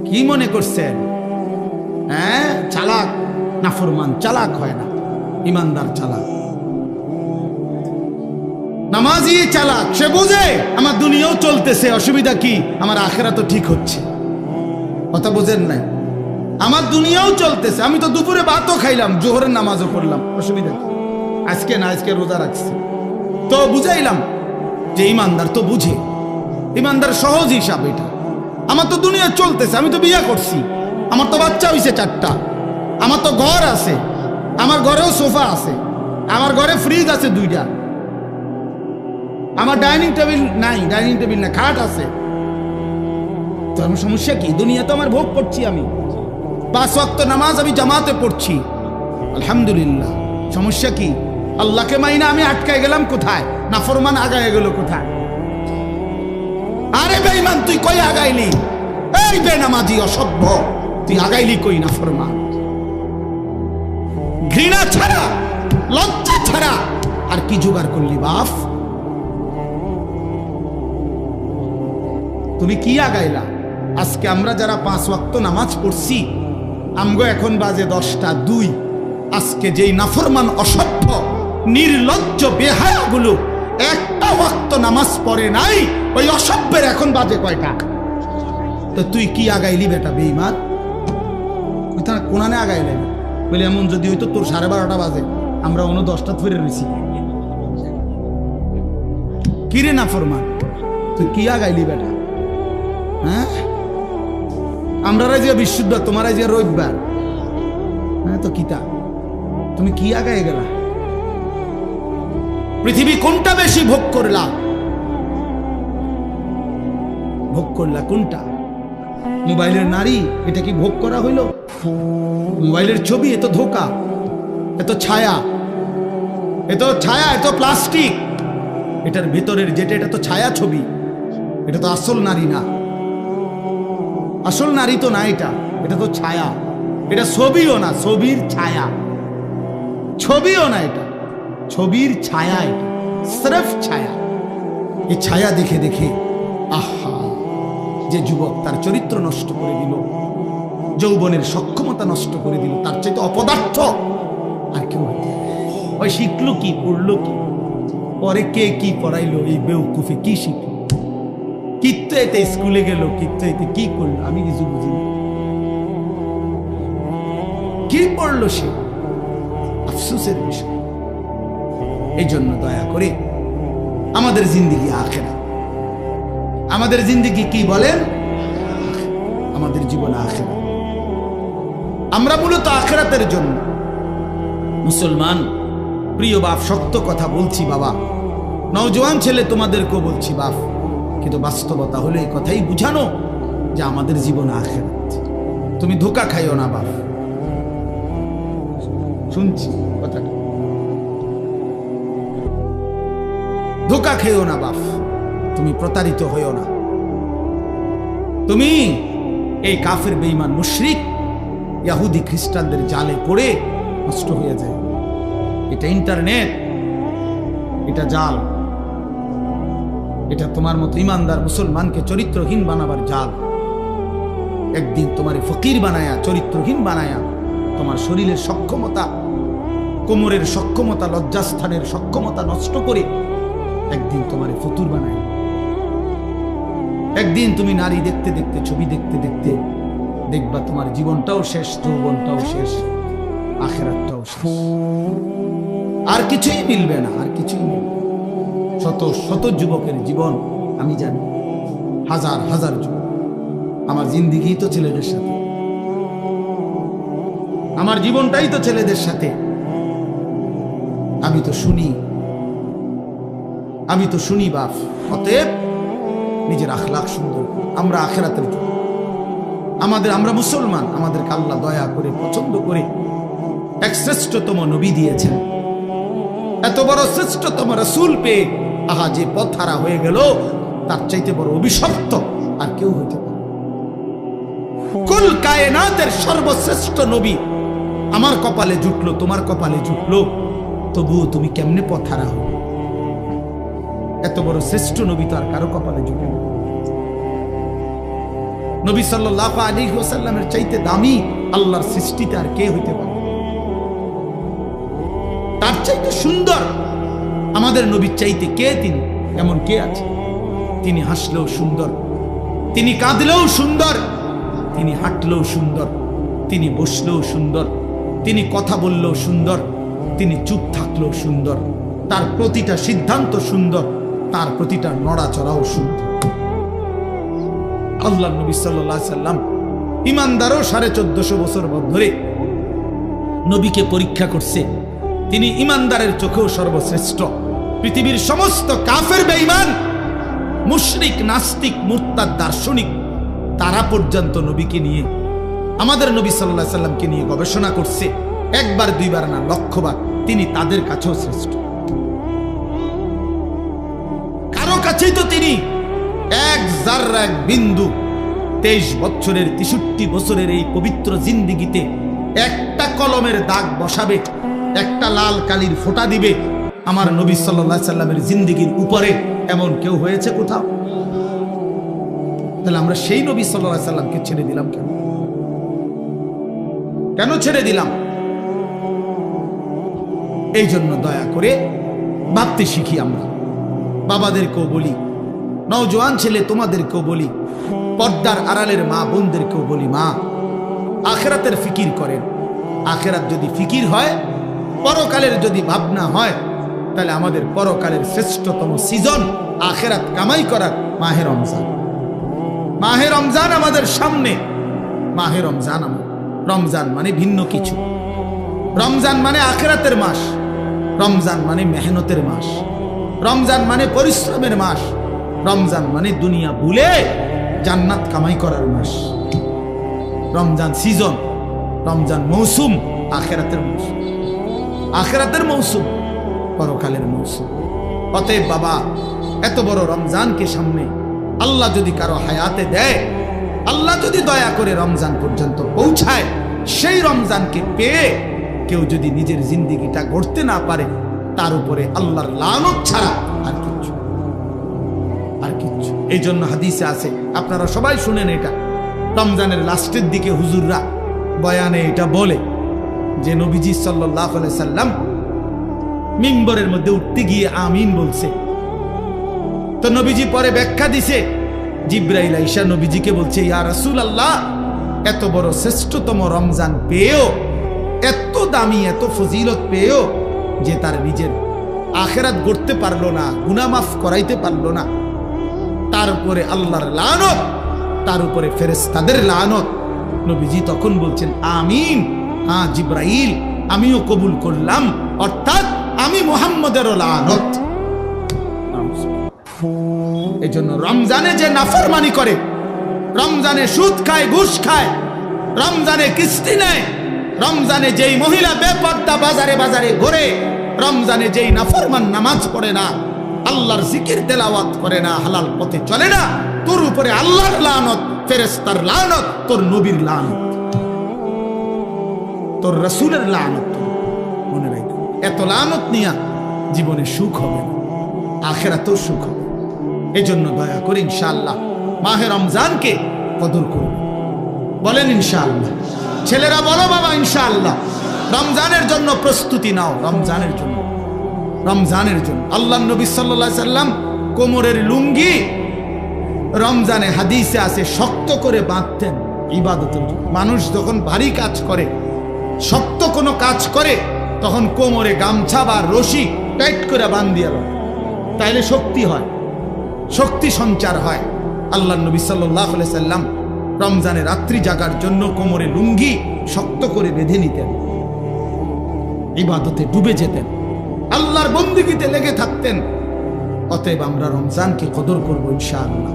কি মনে করছেন? হ্যাঁ, চালাক নাফরমান চালাক হয় না, ইমানদার চালাক। নামাজি চালাক, সে বুঝে আমার দুনিয়াও চলতেছে, অসুবিধা কি, আমার আখেরা তো ঠিক হচ্ছে। কথা বুঝেন নাই? আমার দুনিয়াও চলতেছে, আমি তো দুপুরে ভাতও খাইলাম, জোহরের নামাজও পড়লাম, অসুবিধা কি? আজকে না, আজকে রোজা রাখছি, তো বুঝাইলাম যে ইমানদার তো বুঝে, ইমানদার সহজ হিসাব এটা। আমার তো দুনিয়া চলতেছে, আমি তো বিয়ে করছি, আমার তো বাচ্চা হইছে 4টা, আমার তো ঘর আছে, আমার ঘরেও সোফা আছে, আমার ঘরে ফ্রিজ আছে 2টা, আমার ডাইনিং টেবিল নাই, ডাইনিং টেবিল না, খাট আছে। তো আমার সমস্যা কি? দুনিয়া তো আমার ভোগ করছি, আমি 5 ওয়াক্ত নামাজ আমি জামাতে পড়ছি, আলহামদুলিল্লাহ। সমস্যা কি? আল্লাহকে মাইনা আমি আটকায় গেলাম কোথায়? নাফরমান আগায় গেল কোথায়? আরে বেঈমান, তুই কই আগাইলি? এই বেনামাজি অসভ্য, তুই আগাইলি কই? নাফরমান, ঘৃণা ছাড়া, লজ্জা ছাড়া আর কি জোগাড় করলি বাপ? তুমি কি আগাইলা? আজকে আমরা যারা 5 ওয়াক্ত নামাজ পড়ছি, আমগো এখন বাজে 10টা 2। আজকে যেই নাফরমান অসভ্য নির্লজ্জ বেহায়াগুলো একটা ওয়াক্ত নামাজ পড়ে নাই, ওই অসভ্যের এখন বাজে কয়টা? তো তুই কি আগাইলি বেটা বেঈমান? কোনানে আগাইলেন বলে, এমন যদি হইতো তোর 12:30 বাজে, আমরা অন্য 10টা ধরে রয়েছি। কিরে নাফরমান, তুই কি আগাইলি বেটা? হ্যাঁ, আমরা যে বৃহস্পতিবার, তোমার যে রবিবার, হ্যাঁ তো কিতা, তুমি কি আগায় গেলা? পৃথিবী কোনটা বেশি ভোগ করলা? ভোগ করলা কোনটা? মোবাইলের নারী, এটা কি ভোগ করা হইল? মোবাইলের ছবি, এত ধোকা, এত ছায়া, এত ছায়া, এত প্লাস্টিক, এটার ভেতরের যেটা, এটা তো ছায়া ছবি, এটা তো আসল নারী না, আসল নারী তো না, এটা তো ছায়া, এটা ছবিও না, ছবির ছায়া, ছবিও না, এটা ছবির ছায়া, এটা সির্ফ ছায়া। এই ছায়া দেখে দেখে আহা, যে যুবক তার চরিত্র নষ্ট করে দিল, যৌবনের সক্ষমতা নষ্ট করে দিল, তার চাইতে অপদার্থ আর কেউ হইতে। ওই শিখলো কি, পড়লো কি, পরে কে কি পড়াইলো, এই বেউকুফে কি শিখলো, কিত্ত এতে স্কুলে গেল, কিত্ত এতে কি করলো, আমি কিছু বুঝিনি। কি পড়লো সে? আফসোসের বিষয়। এই জন্য দয়া করে আমাদের জিন্দেগি আখেরা, আমাদের জিন্দেগি কি বলেন? আমাদের জীবন আখেরা। আমরা মূলত আখেরাতের জন্য মুসলমান। প্রিয় বাপ, শক্ত কথা বলছি বাবা, নওজোয়ান ছেলে তোমাদেরকেও বলছি বাপ, কিন্তু বাস্তবতা হলো এই কথাই বুঝানো যে আমাদের জীবন আখেরাত। তুমি ধোঁকা খাইও না বাপ, শুনছি কথাটা, ধোঁকা খেও না বাপ, তুমি প্রতারিত হইও না। তুমি এই কাফের বেঈমান মুশরিক ইহুদি খ্রিস্টানদের জালে পড়ে নষ্ট হয়ে যায়। এটা ইন্টারনেট, এটা জাল, এটা তোমার মতো ইমানদার মুসলমানকে চরিত্রহীন বানাবার জাল। একদিন তোমার ফকির বানায়া, চরিত্রহীন বানায়া, তোমার শরীরের সক্ষমতা, কোমরের সক্ষমতা, লজ্জাস্থানের সক্ষমতা নষ্ট করে একদিন তোমার ফতুর বানায়। একদিন তুমি নারী দেখতে দেখতে, ছবি দেখতে দেখতে দেখবা তোমার জীবনটাও শেষ, যৌবনটাও শেষ, আখেরাতটাও শেষ, আর কিছুই মিলবে না, আর কিছুই মিলবে। শত শত যুবকের জীবন আমি জানি, হাজার হাজার যুবক। আমার জিন্দিগি তো ছেলেদের সাথে, আমার জীবনটাই তো ছেলেদের সাথে। আমি তো শুনি বাপ। অতএব নিজের আখলাক সুন্দর, আমরা আখেরাতের জন্য, আমরা মুসলমান, আমাদেরকে আল্লাহ দয়া করে পছন্দ করে এক শ্রেষ্ঠতম নবী দিয়েছেন। এত বড় শ্রেষ্ঠতম রাসূল পেয়ে আহা যে পথ হারা হয়ে গেল, তার চাইতে বড় অভিশপ্ত আর কেউ হইতে পারে? কুল কায়নাতের সর্বশ্রেষ্ঠ নবী আমার কপালে জুটলো, তোমার কপালে জুটলো, তবুও তুমি কেমনে পথ হারা হবে? এত বড় শ্রেষ্ঠ নবী তো আর কারো কপালে জুটে না। নবী সাল্লাল্লাহু আলাইহি ওয়াসাল্লামের চাইতে দামি আল্লাহর সৃষ্টিতে আর কে হইতে পারে? তার চাইতে সুন্দর আমাদের নবীর চাইতে কে তিনি? এমন কে আছে? তিনি হাসলেও সুন্দর, তিনি কাঁদলেও সুন্দর, তিনি হাঁটলেও সুন্দর, তিনি বসলেও সুন্দর, তিনি কথা বললেও সুন্দর, তিনি চুপ থাকলেও সুন্দর, তার প্রতিটা সিদ্ধান্ত সুন্দর, তার প্রতিটা নড়াচড়াও সুন্দর। আল্লাহ নবী সাল্লাল্লাহু আলাইহি সাল্লাম ইমানদারও 1450 বছর ধরে নবীকে পরীক্ষা করছে। তিনি ইমানদারের চোখেও সর্বশ্রেষ্ঠ। পৃথিবীর সমস্ত কাফের বেঈমান, মুশরিক, নাস্তিক, মুরতাদ, দার্শনিক তারা পর্যন্ত নবীকে নিয়ে, আমাদের নবী সাল্লাল্লাহু আলাইহি সাল্লামকে নিয়ে গবেষণা করছে। একবার দুইবার না, লক্ষবার। তিনি তাদের কাছেও শ্রেষ্ঠ। কারো কাছেই তো তিনি এক জাররা, এক বিন্দু 23 বছরের 63 বছরের এই পবিত্র জিন্দেগিতে একটা কলমের দাগ বসাবে, একটা লাল কালির ফোঁটা দিবে আমার নবী সাল্লাল্লাহু আলাইহি সাল্লামের জিন্দেগির উপরে, এমন কেউ হয়েছে কোথাও? তাহলে আমরা সেই নবী সাল্লাল্লাহু আলাইহি সাল্লামকে ছেড়ে দিলাম কেন? কেন ছেড়ে দিলাম? এই জন্য দয়া করে ভাবতে শিখি। আমরা বাবাদেরকেও বলি, নওজোয়ান ছেলে তোমাদেরকেও বলি, পর্দার আড়ালের মা বোনদেরকেও বলি, মা আখিরাতের ফিকির করেন। আখিরাত যদি ফিকির হয়, পরকালের যদি ভাবনা হয়, তাহলে আমাদের পরকালের শ্রেষ্ঠতম সিজন আখিরাত কামাই করার মাহে রমজান। মাহে রমজান আমাদের সামনে। মাহে রমজান, রমজান মানে ভিন্ন কিছু। রমজান মানে আখিরাতের মাস, রমজান মানে মেহনতের মাস, রমজান মানে পরিশ্রমের মাস, রমজান মানে দুনিয়া ভুলে জান্নাত কামাই করার মাস। রমজান সিজন, রমজান মৌসুম, আখিরাতের মৌসুম, আখিরাতের মৌসুম, পরকালের মৌসুম। অতএব বাবা, এত বড় রমজানকে সামনে আল্লাহ যদি কারো হায়াতে দেয়, আল্লাহ যদি দয়া করে রমজান পর্যন্ত পৌঁছায়, সেই রমজানকে পেয়ে কেউ যদি নিজের জিন্দেগিটা গড়তে না পারে, তার উপরে আল্লাহর লানত ছাড়া আর কিচ্ছু, আর কিচ্ছু। এই জন্য হাদিসে আছে, আপনারা সবাই শুনেন এটা, রমজানের লাস্টের দিকে হুজুররা বয়ানে এটা বলে যে নবীজি সাল্লাল্লাহু আলাইহি সাল্লাম মিম্বরের মধ্যে উঠতে গিয়ে আমিন বলছে। তো নবীজি পরে ব্যাখ্যা দিছে, জিবরাইল আইসা নবীজিকে বলছে, ইয়া রাসূলুল্লাহ, এত বড় শ্রেষ্ঠতম রমজান পেয়েও, এত দামি, এত ফজিলত পেয়েও যে তার নিজের আখিরাত গড়তে পারলো না, গুনাহ মাফ করাইতে পারলো না, তার উপরে আল্লাহর লানত, তার উপরে ফেরেশতাদের লানত। নবীজি তখন বলছেন, আমিন, হ্যাঁ জিবরাইল, আমিও কবুল করলাম, অর্থাৎ আমি মুহাম্মদেরও লানত। এই জন্য রমজানে যে নাফরমানি করে, রমজানে সুদ খায়, ঘুষ খায়, রমজানে কিস্তি নেয়, রমজানে যেই মহিলা বেপর্দা বাজারে বাজারে ঘোরে, রমজানে যেই নাফরমান নামাজ পড়ে না, আল্লাহর জিকির তেলাওয়াত করে না, হালাল পথে চলে না, তোর উপরে আল্লাহর লানত, ফেরেশতার লানত, তোর নবীর লানত, তোর রাসূলের লানত। মনে রাখো, এত লানত নিয়া জীবনে সুখ হবে না, আখিরাতেও সুখ হবে। এই জন্য দয়া করে ইনশাআল্লাহ মাহে রমজানকে কদর করুন। বলেন ইনশাআল্লাহ। ছেলেরা বলো বাবা ইনশাআল্লাহ। রমজানের জন্য প্রস্তুতি নাও, রমজানের জন্য, রমজানের জন্য। আল্লাহ নবী সাল্লাল্লাহু আলাইহি সাল্লাম কোমরের লুঙ্গি রমজানে হাদিসে আছে শক্ত করে বাঁধতেন ইবাদতের জন্য। মানুষ যখন ভারী কাজ করে, শক্ত কোনো কাজ করে, তখন কোমরে গামছা বা রশি টাইট করে বাঁধিয়ে দেয়, তাইলে শক্তি হয়, শক্তি সঞ্চার হয়। আল্লাহ নবী সাল্লাল্লাহু আলাইহি সাল্লাম রমজানে রাত্রি জাগার জন্য কোমরে লুঙ্গি শক্ত করে বেঁধে নিতেন, ইবাদতে ডুবে যেতেন, আল্লাহর বন্দেগীতে লেগে থাকতেন। অতএব আমরা রমজানকে কদর করব ইনশাআল্লাহ।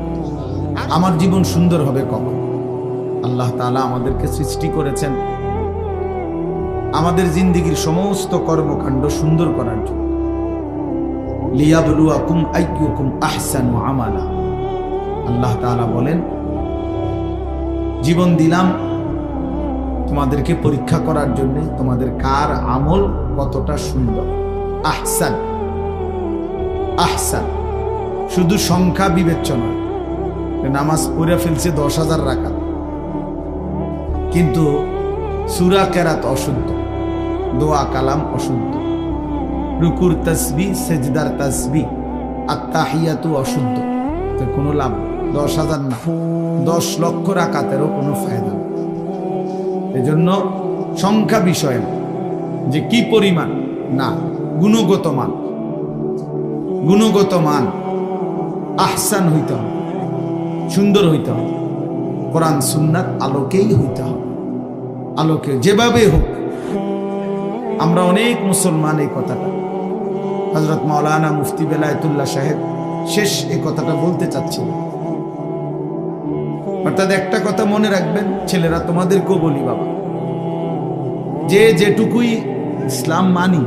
আমার জীবন সুন্দর হবে কখন? আল্লাহ তাআলা আমাদেরকে সৃষ্টি করেছেন আমাদের জিন্দেগির সমস্ত কর্মকাণ্ড সুন্দর করার জন্য। লিয়াবলুয়াকুম আইয়ুকুম আহসানু আমালা। আল্লাহ তাআলা বলেন, জীবন দিলাম তোমাদেরকে পরীক্ষা করার জন্য, তোমাদের কার আমল কতটা সুন্দর। আহসান, আহসান শুধু সংখ্যা বিবেচ্য নয়, নামাজ পড়ে ফেলছে 10,000 রাকাত, কিন্তু সূরা কেরাত অশুদ্ধ, দোয়া কালাম অশুদ্ধ, রুকুর তাসবিহ, সেজদার তাসবিহ, আত্তাহিয়াতু অশুদ্ধ, তো কোনো লাভ 10,000 না, 10 লক্ষ রাকাতেরও কোনো ফায়দা নেই। এজন্য সংখ্যা বিষয় না, যে কি পরিমাণ, না, গুণগত মান, গুণগত মান আহসান হইতে হবে, সুন্দর হইতে হবে, কোরআন সুন্নাত আলোকেই হইতে হবে, আলোকে যেভাবে হোক। আমরা অনেক মুসলমান এই কথাটা, হযরত মাওলানা মুফতি বেলায়েতুল্লাহ সাহেব শেষ এই কথাটা বলতে চাচ্ছিলেন। অর্থাৎ একটা কথা মনে রাখবেন ছেলেরা, তোমাদেরকেও বলি বাবা, যে যেটুকুই ইসলাম মানি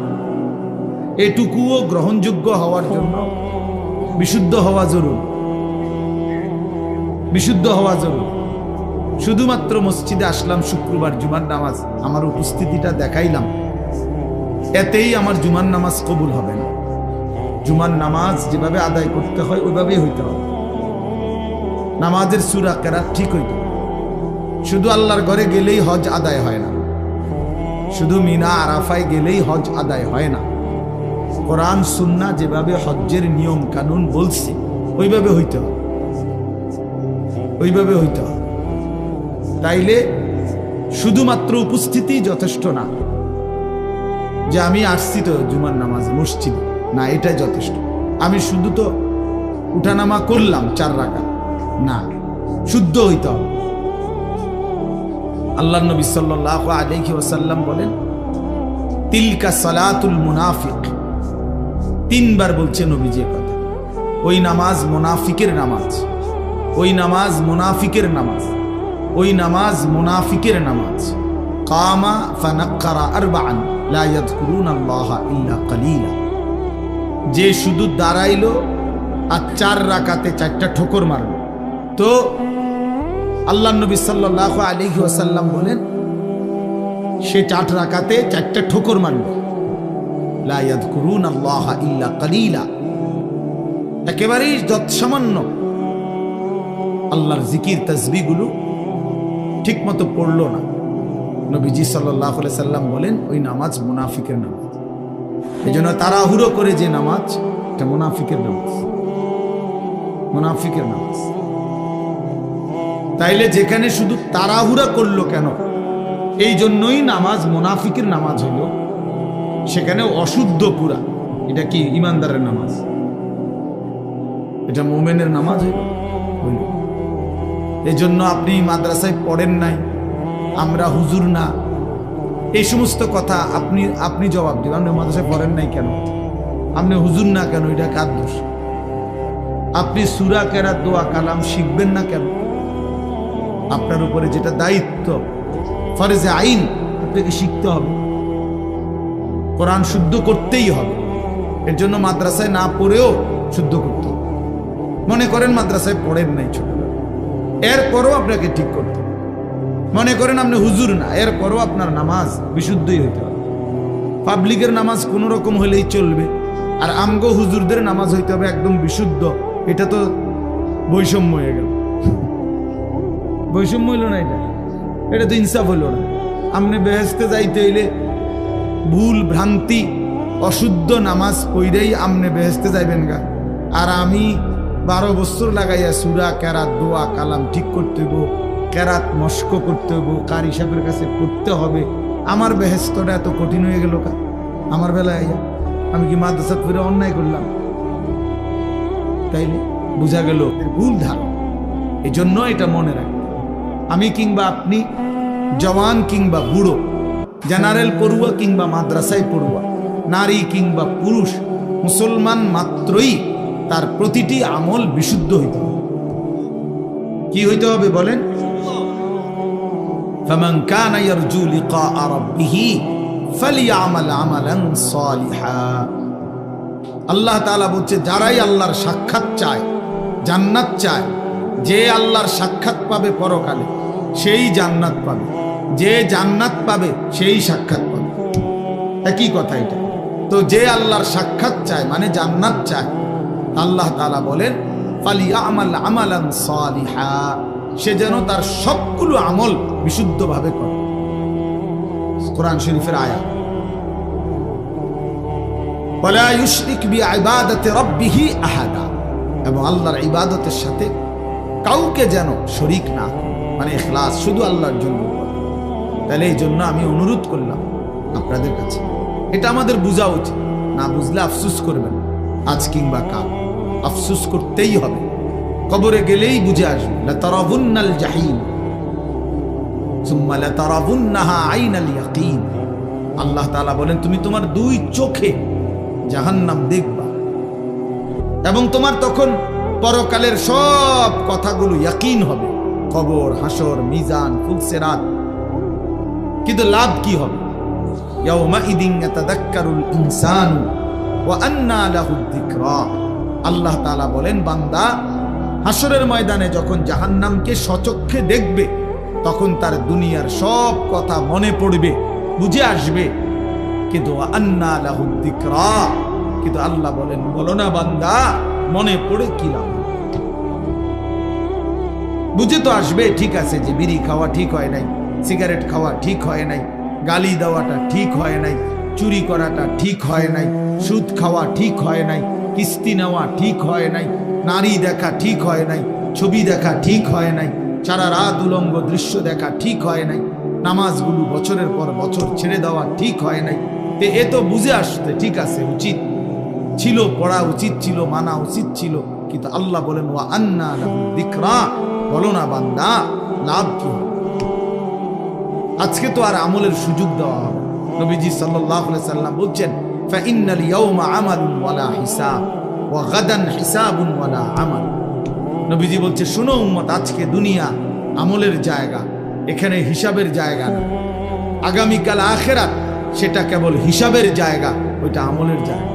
এটুকুও গ্রহণযোগ্য হওয়ার জন্য বিশুদ্ধ হওয়া জরুরি, বিশুদ্ধ হওয়া জরুরি। শুধুমাত্র মসজিদে আসলাম শুক্রবার জুমার নামাজ, আমার উপস্থিতিটা দেখাইলাম, এতেই আমার জুমার নামাজ কবুল হবে না। জুমার নামাজ যেভাবে আদায় করতে হয় ওইভাবেই হইতে হবে। নামাজের সূরা কেরাত ঠিক হইতে হবে। শুধু আল্লাহর ঘরে গেলেই হজ আদায় হয় না, শুধু মিনা আরাফায় গেলেই হজ আদায় হয় না। কোরআন সুন্নাহ যেভাবে হজ্জের নিয়ম কানুন বলছে ওইভাবে হইতে হবে, ওইভাবে হইতে হবে। তাইলে শুধুমাত্র উপস্থিতি যথেষ্ট না, যে আমি আসছি তো জুমার নামাজে মসজিদে, না, এটাই যথেষ্ট। আমি শুধু তো উঠানামা করলাম 4 রাকাত, না, শুদ্ধ হইতে হবে। আল্লাহ নবী সাল্লাল্লাহু আলাইহি ওয়াসাল্লাম বলেন, তিলকা সালাতুল মুনাফিক, 3 বার বলছে নবীজি কথা। ওই নামাজ মুনাফিকের নামাজ, ওই নামাজ মুনাফিকের নামাজ, ওই নামাজ মুনাফিকের নামাজ। কামা ফানাক্কারা আরবাআন লা ইয়াযকুরুনাল্লাহা ইল্লা কালিলা, যে শুধু দাঁড়াইলো আর 4 রাকাতে 4টা ঠোকর মারলো। তো আল্লাহ নবী সাল্লাল্লাহু আলাইহি ওয়াসাল্লাম বলেন, সে 4 রাকাতে 4টা ঠোকর মারলো, লা ইয়াযকুরুনাল্লাহা ইল্লা কালিলা, একেবারেই যৎসামান্য আল্লাহর জিকির তাসবিহগুলো ঠিক মতো পড়লো না। নবীজি সাল্লাল্লাহু আলাইহি সাল্লাম বলেন, ওই নামাজ মুনাফিকের নামাজ। এই জন্য তাড়াহুড়ো করে যে নামাজ, এটা মুনাফিকের নামাজ, মুনাফিকের নামাজ। তাইলে যেখানে শুধু তাড়াহুড়া করলো কেন, এই জন্যই নামাজ মুনাফিকের নামাজ হইল, সেখানে অশুদ্ধ পুরা। এটা কি ইমানদারের নামাজ? এটা মুমিনের নামাজ হইল। এই জন্য আপনি মাদ্রাসায় পড়েন নাই, আমরা হুজুর না, এই সমস্ত কথা আপনি জবাব দিবেন। আপনি মাদ্রাসায় পড়েন নাই কেন, আপনি হুজুর না কেন, এটা কার দোষ? আপনি সূরা কেরাত দোয়া কালাম শিখবেন না কেন? আপনার উপরে যেটা দায়িত্ব, ফরজে আইন, আপনাকে শিখতে হবে, কোরআন শুদ্ধ করতেই হবে। এর জন্য মাদ্রাসায় না পড়েও শুদ্ধ করতে হবে। মনে করেন মাদ্রাসায় পড়েন নাই ছোটবেলা, এরপরও আপনাকে ঠিক করতে হবে। মনে করেন আপনি হুজুর না, এরপরও আপনার নামাজ বিশুদ্ধই হইতে হবে। পাবলিকের নামাজ কোনো রকম হলেই চলবে, আর আমগো হুজুরদের নামাজ হইতে হবে একদম বিশুদ্ধ। এটা তো বৈষম্য হয়ে গেল। বৈষম্য হইল না, এটা তো ইনসাফ হইল না। আপনি বেহেশতে যাইতে হইলে ভুল ভ্রান্তি অশুদ্ধ নামাজ পড়েই আপনি বেহেশতে যাইবেন গা, আর আমি 12 বছর লাগাইয়া সূরা কেরাত দোয়া কালাম ঠিক করতে হইব, কেরাত মস্ক করতে হইব, কারি সাহেবের কাছে পড়তে হবে। আমার বেহেশতটা এত কঠিন হয়ে গেল কা আমার বেলায় আইয়া? আমি কি মাদ্রাসা ফিরে অন্যায় করলাম? তাইলে বোঝা গেল ভুল ধারণা। এই জন্য এটা মনে রাখবে, আমি কিংবা আপনি, জওয়ান কিংবা বুড়ো, জেনারেল পড়ুয়া কিংবা মাদ্রাসায় পড়ুয়া, নারী কিংবা পুরুষ, মুসলমান মাত্রই তার প্রতিটি আমল বিশুদ্ধ হইতে হবে। কি হইতে হবে বলেন? ফামান কানা ইয়ারজু লিকা রাব্বিহি ফালিয়ামাল আমালান সালিহা। আল্লাহ তাআলা বলছে, যারাই আল্লাহর সাক্ষাৎ চায়, জান্নাত চায়, যে আল্লাহর সাক্ষাৎ পাবে পরকালে সেই জান্নাত পাবে, যে জান্নাত পাবে সেই সাক্ষাৎ পাবে। একই কথা এটা। তো যে আল্লাহর সাক্ষাৎ চায় মানে জান্নাত চায়, আল্লাহ তাআলা বলেন ফালিয়ামাল আমালান সালিহা, সে যেন তার সবগুলো আমল বিশুদ্ধভাবে করে। কোরআন শরীফের আয়াত, ওয়ালা ইউশরিক বিইবাদাতি রাব্বিহি আহাদা, এবং আল্লাহর ইবাদতের সাথে কাউকে যেন শরীক না করে, মানে ইখলাস শুধু আল্লাহর জন্য। তাহলে এই জন্য আমি অনুরোধ করলাম আপনাদের কাছে, এটা আমাদের বোঝা উচিত। না বুঝলে আফসোস করবেন, আজ কিংবা কাল আফসোস করতেই হবে। কবরে গেলেই বুঝে আসবে, লাতারাবুন্নাল জাহিম সুম্মা লাতারাবুন্নাহা আইনাল ইয়াকিন। আল্লাহ তাআলা বলেন, তুমি তোমার দুই চোখে জাহান্নাম দেখবা, এবং তোমার তখন পরকালের সব কথাগুলো ইয়াকিন হবে, কবর, হাসর, মিজান, ফুলসিরাত। কিন্তু লাভ কি হবে? ইয়াউমাইদিন ইয়াতাযাক্কারুল ইনসানু ওয়া আন্না লাহুদ যিকরা। আল্লাহ তাআলা বলেন, বান্দা হাসরের ময়দানে যখন জাহান্নামকে সচক্ষে দেখবে, তখন তার দুনিয়ার সব কথা মনে পড়বে, বুঝে আসবে। কিন্তু ওয়া আন্না লাহুদ যিকরা, কিন্তু আল্লাহ বলেন, বলো না বান্দা, মনে পড়ে কি লাভ? বুঝে তো আসবে, ঠিক আছে যে বিড়ি খাওয়া ঠিক হয় নাই, সিগারেট খাওয়া ঠিক হয় নাই, গালি দেওয়াটা ঠিক হয় নাই, চুরি করাটা ঠিক হয় নাই, সুদ খাওয়া ঠিক হয় নাই, কিস্তি নেওয়া ঠিক হয় নাই, নারী দেখা ঠিক হয় নাই, ছবি দেখা ঠিক হয় নাই, সারা রাত উলঙ্গ দৃশ্য দেখা ঠিক হয় নাই, নামাজগুলো বছরের পর বছর ছেড়ে দেওয়া ঠিক হয় নাই। এ তো বুঝে আসতে ঠিক আছে, উচিত ছিল, পড়া উচিত ছিল, মানা উচিত ছিল। কিন্তু আল্লাহ বলেন, ওয়া আন্না লাহুদ যিকরা, বলো না বান্দা, লাভ কি? আজকে তো আর আমলের সুযোগ দেওয়া হবে। নবীজি সাল্লাল্লাহু আলাইহি সাল্লাম বলছেন, ফাইন্নাল ইয়াওমা আমালুন ওয়ালা হিসাব ওয়া গাদান হিসাবুন ওয়ালা আমাল। নবীজি বলছে, শুনো উম্মত, আজকে দুনিয়া আমলের জায়গা, এখানে হিসাবের জায়গা না। আগামীকাল আখিরাত, সেটা কেবল হিসাবের জায়গা, ওইটা আমলের জায়গা।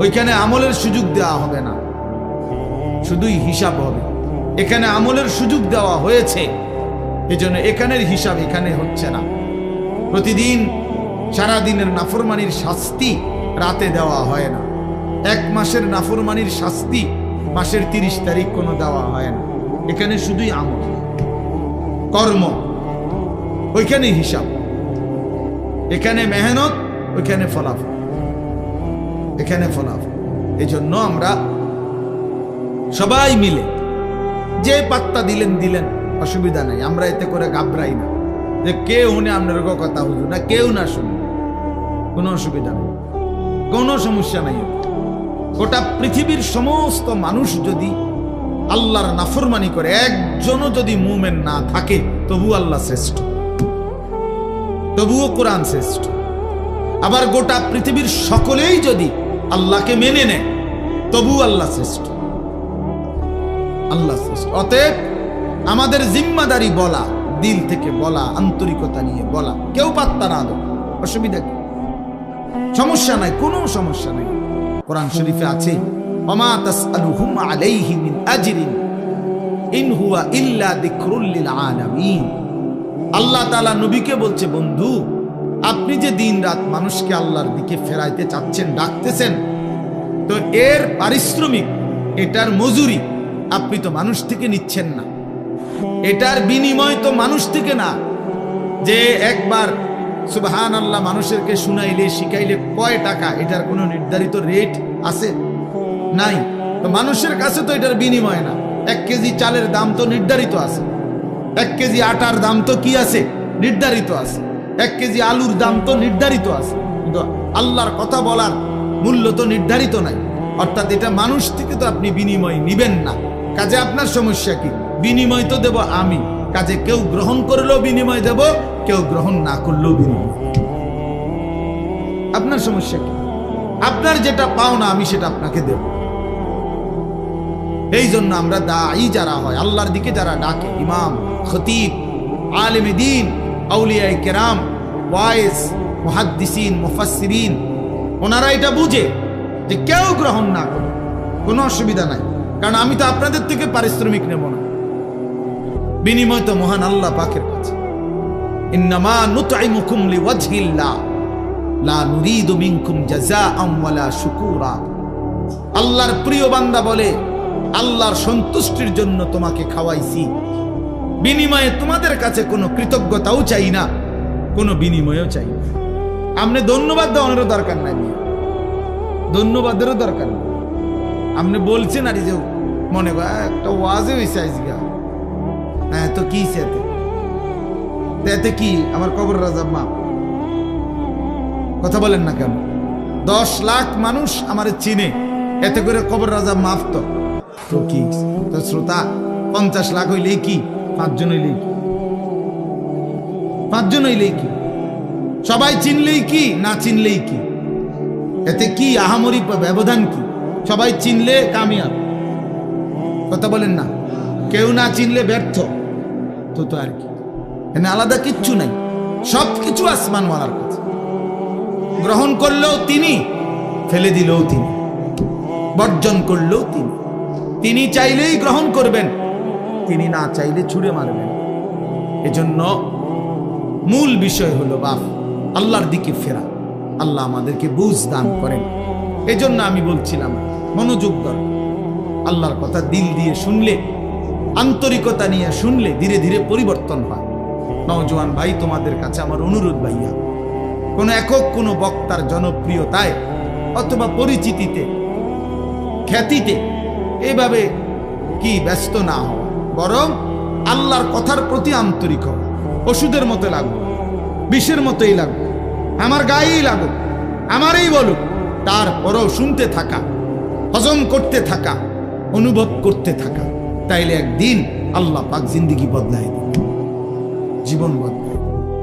ওইখানে আমলের সুযোগ দেওয়া হবে না, শুধুই হিসাব হবে। এখানে আমলের সুযোগ দেওয়া হয়েছে, এজন্য এখানের হিসাব এখানে হচ্ছে না। প্রতিদিন সারাদিনের নাফরমানির শাস্তি রাতে দেওয়া হয় না। এক মাসের নাফরমানির শাস্তি মাসের 30 তারিখ কোনো দেওয়া হয় না। এখানে শুধুই আমল, কর্ম, ওইখানে হিসাব। এখানে মেহনত, ওইখানে ফলাফল, এখানে ফলাফল। এই জন্য আমরা সবাই মিলে যে পাত্তা দিলেন দিলেন, অসুবিধা নাই, আমরা এতে করে ঘাবড়াই না যে কেউ উনি আপনার কথা হুজুর না, কেউ না শুনে, কোনো অসুবিধা নেই, কোনো সমস্যা নাই। গোটা পৃথিবীর সমস্ত মানুষ যদি আল্লাহর নাফরমানি করে, একজনও যদি মুমিন না থাকে, তবু আল্লাহ শ্রেষ্ঠ, তবুও কোরআন শ্রেষ্ঠ। আবার গোটা পৃথিবীর সকলেই যদি আল্লাহকে মেনে নেয়, তবু আল্লাহ শ্রেষ্ঠ, আল্লাহ শ্রেষ্ঠ। অতএব আমাদের জিম্মাদারি বলা, দিল থেকে বলা, আন্তরিকতা নিয়ে বলা, কেউ পাত্তা না দেয়, অসুবিধা কি? সমস্যা নাই, কোনো সমস্যা নাই। কোরআন শরীফে আছে, ওমা তাসআলুহুম আলাইহি মিন আজরিন ইন হুয়া ইল্লা যিকরুল লিল আলামিন। আল্লাহ তাআলা নবীকে বলছে, বন্ধু, আপনি যে দিন রাত মানুষকে আল্লাহর দিকে ফেরাইতে চাচ্ছেন, ডাকতেছেন, তো এর পারিশ্রমিক, এটার মজুরি আপনি তো মানুষ থেকে নিচ্ছেন না, এটার বিনিময় তো মানুষ থেকে না। যে একবার সুবহানাল্লাহ মানুষেরকে শুনাইলে, শিখাইলে কয় টাকা, এটার কোনো নির্ধারিত রেট আছে? নাই। তো মানুষের কাছে তো এটার বিনিময় না। 1 কেজি চালের দাম তো নির্ধারিত আছে, 1 কেজি আটার দাম তো কি আছে? নির্ধারিত আছে, 1 কেজি আলুর দাম তো নির্ধারিত আছে। কিন্তু আল্লাহর কথা বলার মূল্য তো নির্ধারিত নাই। অর্থাৎ এটা মানুষ থেকে তো আপনি বিনিময় নিবেন না। কাজে আপনার সমস্যা কি? বিনিময় তো দেব আমি, কাজে কেউ গ্রহণ করলেও বিনিময় দেব, কেউ গ্রহণ না করলেও বিনিময়। আপনার সমস্যা কি? আপনার যেটা পাও না, আমি সেটা আপনাকে দেব। এই জন্য আমরা দাঈ যারা হয়, আল্লাহর দিকে যারা ডাকে, ইমাম, খতিব, আলেম দ্বীন, আউলিয়ায়ে কেরাম, ওয়াইজ, মুহাদ্দিসিন, মুফাসসিরিন, ওনারা এটা বুঝে যে কেউ গ্রহণ না করে কোনো অসুবিধা নাই, কারণ আমি তো আপনাদের থেকে পারিশ্রমিক নেব না, বিনিময় তো মহান আল্লাহ পাকের কাছে। ইন্নামা নুতঈমুকুম লিওয়াজহিল্লাহ লা নুরিদু মিনকুম জাযাআন ওয়ালা শুকুরা। আল্লাহর প্রিয় বান্দা বলে, আল্লাহর সন্তুষ্টির জন্য তোমাকে খাওয়াইছি, বিনিময়ে তোমাদের কাছে কোনো কৃতজ্ঞতাও চাই না, কোনো বিনিময়ও চাই না। আপনি ধন্যবাদ দেওয়ানোরও দরকার নাই, ধন্যবাদেরও দরকার নেই। আপনি বলছেন আর যে মনে কর একটা ওয়াজে হয়েছে আজকে, হ্যাঁ তো কি এতে কি আমার কবর রাজাব মাপ? কথা বলেন না কেন? 10 লাখ মানুষ আমার চিনে, এতে করে কবর রাজাব মাফ? তো কি তো শ্রোতা 50 লাখ হইলেই কি, 5 জন হইলেই কি, 5 জন হইলেই কি, সবাই চিনলেই কি, না চিনলেই কি, এতে কি আহামরি ব্যবধান কি? সবাই চিনলে কামিয়াব, কথা বলেন না? কেউ না চিনলে ব্যর্থ। তো আর কি, এখানে আলাদা কিচ্ছু নাই, সব কিছু আসমানওয়ালার কাছে। গ্রহণ করলেও তিনি, ফেলে দিলেও তিনি, বর্জন করলেও তিনি। তিনি চাইলেই গ্রহণ করবেন, তিনি না চাইলে ছুঁড়ে মারবেন। এজন্য মূল বিষয় হলো বাপ আল্লাহর দিকে ফেরা। আল্লাহ আমাদেরকে বুঝ দান করেন। এজন্য আমি বলছিলাম মনোযোগ দরকার। আল্লাহর কথা দিল দিয়ে শুনলে, আন্তরিকতা নিয়ে শুনলে ধীরে ধীরে পরিবর্তন হয়। নওজোয়ান ভাই, তোমাদের কাছে আমার অনুরোধ, ভাইয়া কোনো একক কোনো বক্তার জনপ্রিয়তায় অথবা পরিচিতিতে, খ্যাতিতে এভাবে কি ব্যস্ত না হওয়া, বরং আল্লাহর কথার প্রতি আন্তরিক হওয়া। ওষুধের মতো লাগুক, বিষের মতোই লাগুক, আমার গায়েই লাগুক, আমারই বলুক, তারপরও শুনতে থাকা, হজম করতে থাকা, অনুভব করতে থাকা। তাইলে একদিন আল্লাহ পাক জিন্দেগি বদলায় দিবে, জীবন বদলায়।